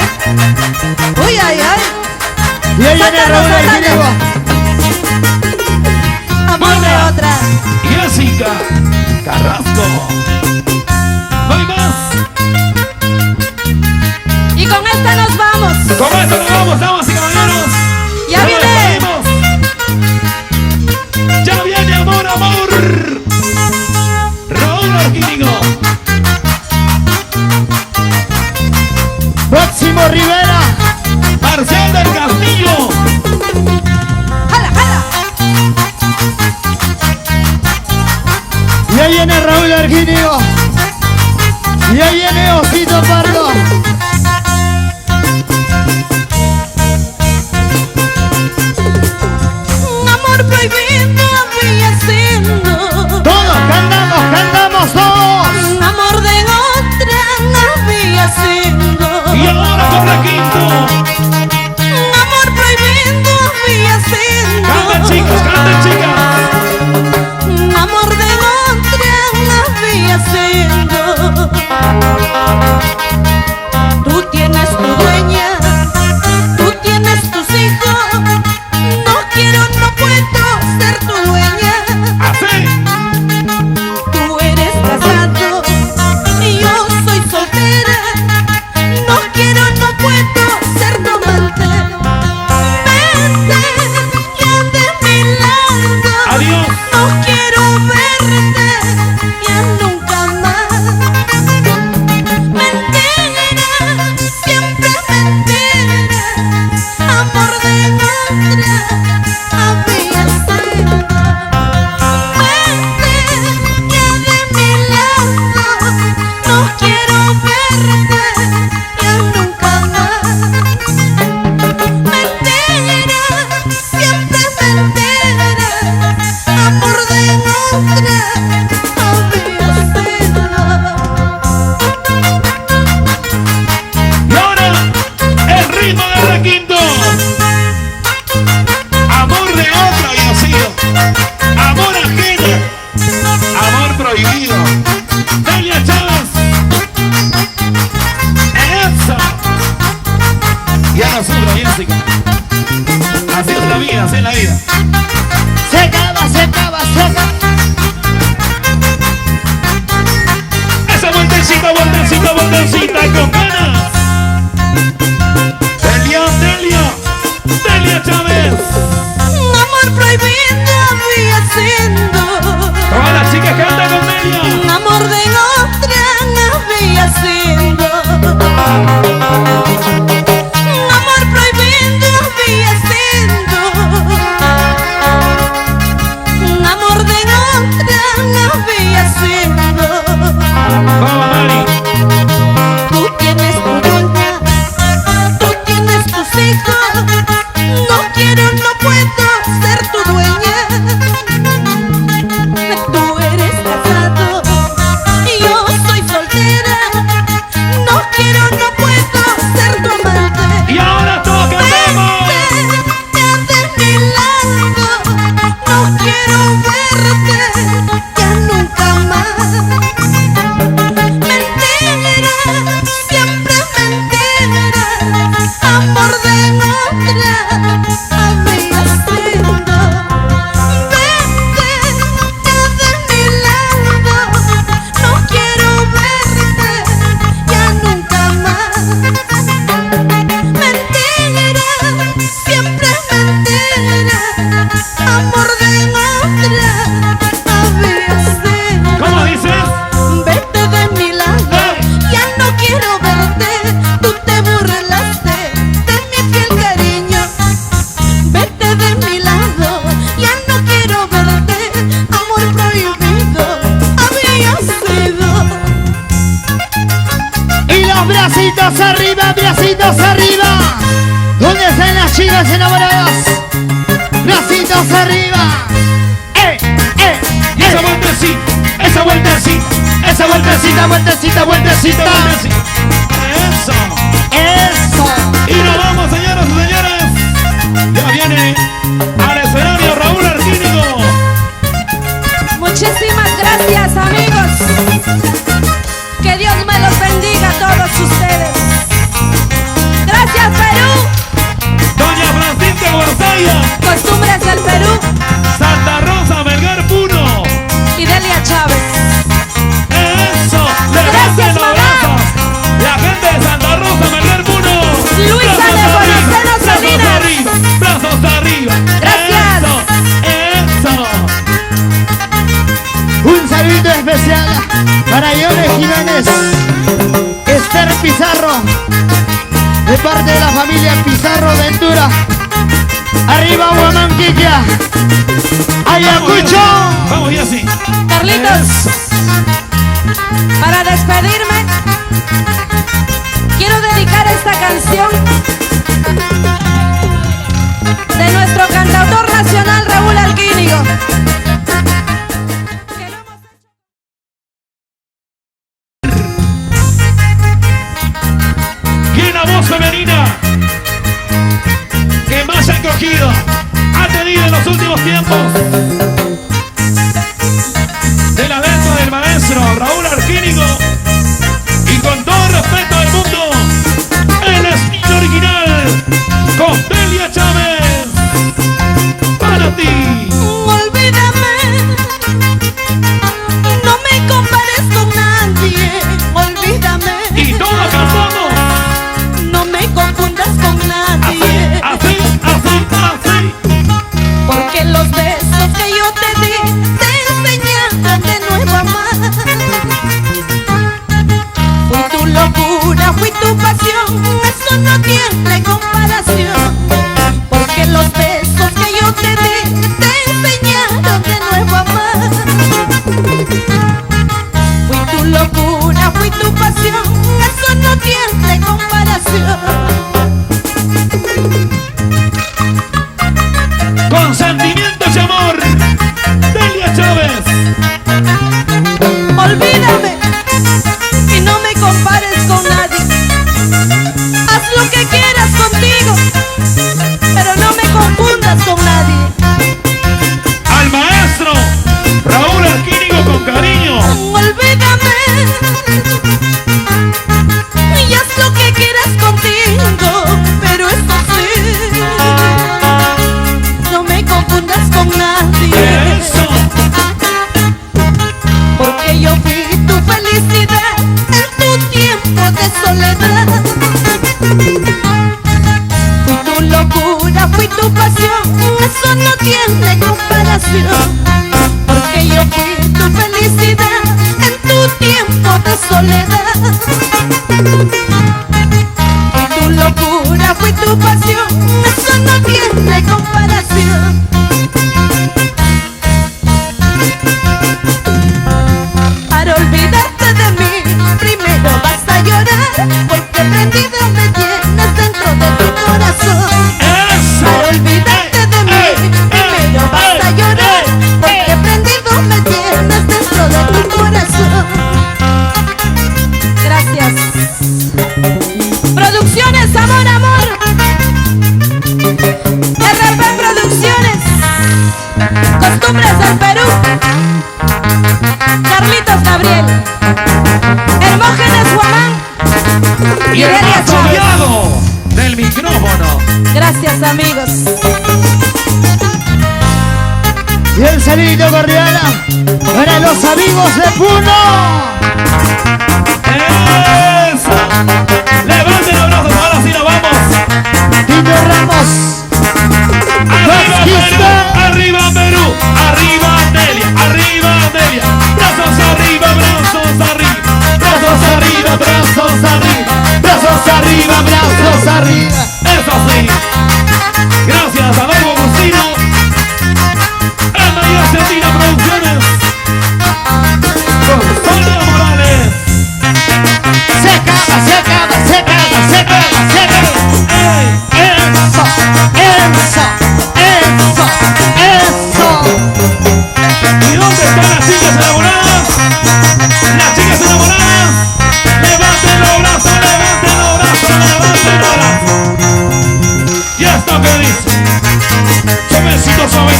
Uy, ay, ay. Y ahí viene Saltando, Raúl saltando. Arquínigo. Amor de Buena. otra. Jessica Carrasco. No hay más. Y con esta nos vamos. Con esto nos vamos, damas y caballeros. Ya nos viene. despedimos. Ya viene amor, amor. Raúl Arquínigo. Próximo Rivera. Marcial del Castillo. ¡Jala, jala! Y ahí viene Raúl Arquínigo. Y ahí viene Osito Pardo. Amor prohibido había sido. Todos cantamos, cantamos todos. Amor de otra había sido. Y ahora con la quinto. Amor prohibido había sido. Canten chicos, canten chicas. Amor de otra había sido. Tú tienes tu dueña, tú tienes tus hijos. No quiero, no puedo ser tu dueña. Así. Tú eres casado y yo soy soltera. No quiero, no puedo ser tu amante. Vete ya de mi lado. Adiós. No quiero verte ya nunca más. Mentira, siempre mentira. Amor de otra había sido. Vete ya de mi lado. No quiero verte ya nunca más. Mentira, siempre mentira. Amor de otra había sido. Y ahora el ritmo de requinto. Amor de otra había sido. Amor ajeno. Amor prohibido. Delia Chávez. Eso. Ya no sufro, Jessica. Así es la vida, así es la vida. Se acaba, se acaba, se acaba. Esa vueltecita, vueltecita, vueltecita con ganas. Delia, Delia. Delia Chávez. Amor prohibido había sido. Todas las chicas cantan con Delia. Amor de otra había sido. Amor prohibido había sido. Amor de otra había sido. Vamos, Mari. Tú tienes tu Vueltecita, vueltecita, vueltecita, vueltecita. Eso. Eso. Y nos vamos, señoras y señores. Ya viene al escenario Raúl Arquínigo. Muchísimas gracias, amigos. Que Dios me los bendiga a todos ustedes. Gracias, Perú. Doña Francisca Guarzaya. Costumbres del Perú. Santa Rosa, Melgar Puno. Y Delia Chávez. Eso. Gracias, Levanten los mamá. brazos. La gente de Santa Rosa, Melgar Puno. Luisa Brazos de arriba, Buenos brazos Salinas. arriba, brazos arriba. Gracias. Eso. Eso. Un saludito especial para Yone Jiménez, Esther Pizarro, de parte de la familia Pizarro Ventura. Arriba Huamanquiquia, Ayacucho. Vamos, y así. Carlitos, para despedirme, quiero dedicar esta canción de nuestro cantautor nacional Raúl Arquínigo. ¿Quién la voz femenina que más acogida ha tenido en los últimos tiempos? De la letra del maestro Raúl Arquínigo. Y con todo el respeto del mundo, el estilo original con Delia Chávez. Para ti. Olvídame, no me compares con nadie. Olvídame, Y todos cantamos. no me confundas con nadie. Así, así, así. Porque los besos que yo te di te enseñaron de nuevo a amar. Fui tu locura, fui tu pasión, eso no tiene comparación. Porque los besos que yo te di te enseñaron de nuevo a amar. Fui tu locura, fui tu pasión, eso no tiene comparación. Con sentimientos y amor, Delia Chávez. Olvídame y no me compares con nadie. Haz lo que quieras contigo, pero no me confundas con nadie. Al maestro Raúl Arquínigo con cariño. Olvídame y haz lo que quieras contigo, pero eso sí, no me confundas con nadie. Eso. Porque yo fui tu felicidad en tu tiempo de soledad. Fui tu locura, fui tu pasión, eso no tiene comparación. Porque yo fui tu felicidad en tu tiempo de soledad. Fui tu locura, fui tu pasión, eso no tiene comparación. Para olvidarte de mí, primero vas a llorar, porque prendido me tienes dentro de tu corazón. Eso. Para olvidarte de mí, primero vas a llorar, porque prendido me tienes dentro de tu corazón. Gracias. Producciones Amor, Amor. RP Producciones. Costumbres del Perú. Carlitos Gabriel, Hermógenes Guamán Y el Delia más Chávez. odiado del micrófono. Gracias, amigos. Y el saludito cordial para los amigos de Puno. Eso. Levanten los brazos, ahora sí nos vamos. Tito Ramos, Arriba Vasquista. Perú, arriba Perú, arriba Delia, arriba Delia. Brazos arriba, brazos arriba, brazos arriba, brazos arriba, Brazos arriba, brazos arriba. Eso sí. Gracias a Adolfo Agustino, Ana y Argentina Producciones, con Sonia Morales. Se acaba, se acaba, se acaba, se acaba, se acaba. ¡Ey! Eso,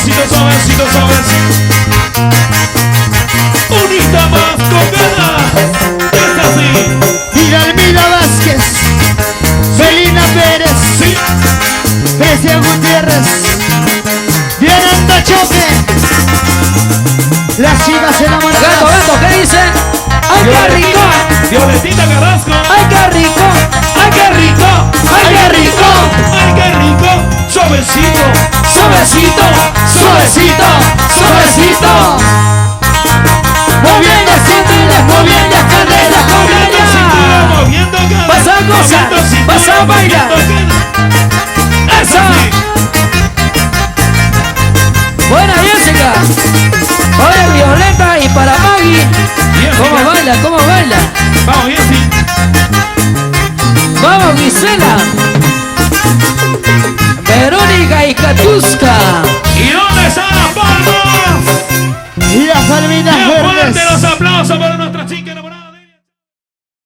Suavecito, suavecito, suavecito. Unita más con ganas. Es así. Vidalmina Vázquez, Belina Pérez, Sí. Grecia Gutiérrez, Diana Choque, las chicas Gato, enamoradas. gato, ¿qué dice? ¡Ay, qué rico! Violetita Carrasco. ¡Ay, qué rico! ¡Ay, qué rico! ¡Ay, qué rico! ¡Ay, qué rico! Suavecito. Suavecito, suavecito, suavecito. Moviendo cinturas, moviendo caderas, Moviendo cintura, moviendo. moviendo ganas. Vas a gozar, Moviendo cintura, vas a bailar. moviendo ganas. ¡Eso! Buena Jessica. Oye, Violeta y para Maggie. ¿Cómo baila? ¿Cómo baila? Vamos, Jessy. Vamos, Gisela. Verónica y Katuska. ¿Y dónde están las palmas? Y las alminas ¡Qué fuerte verdes. los aplausos para nuestra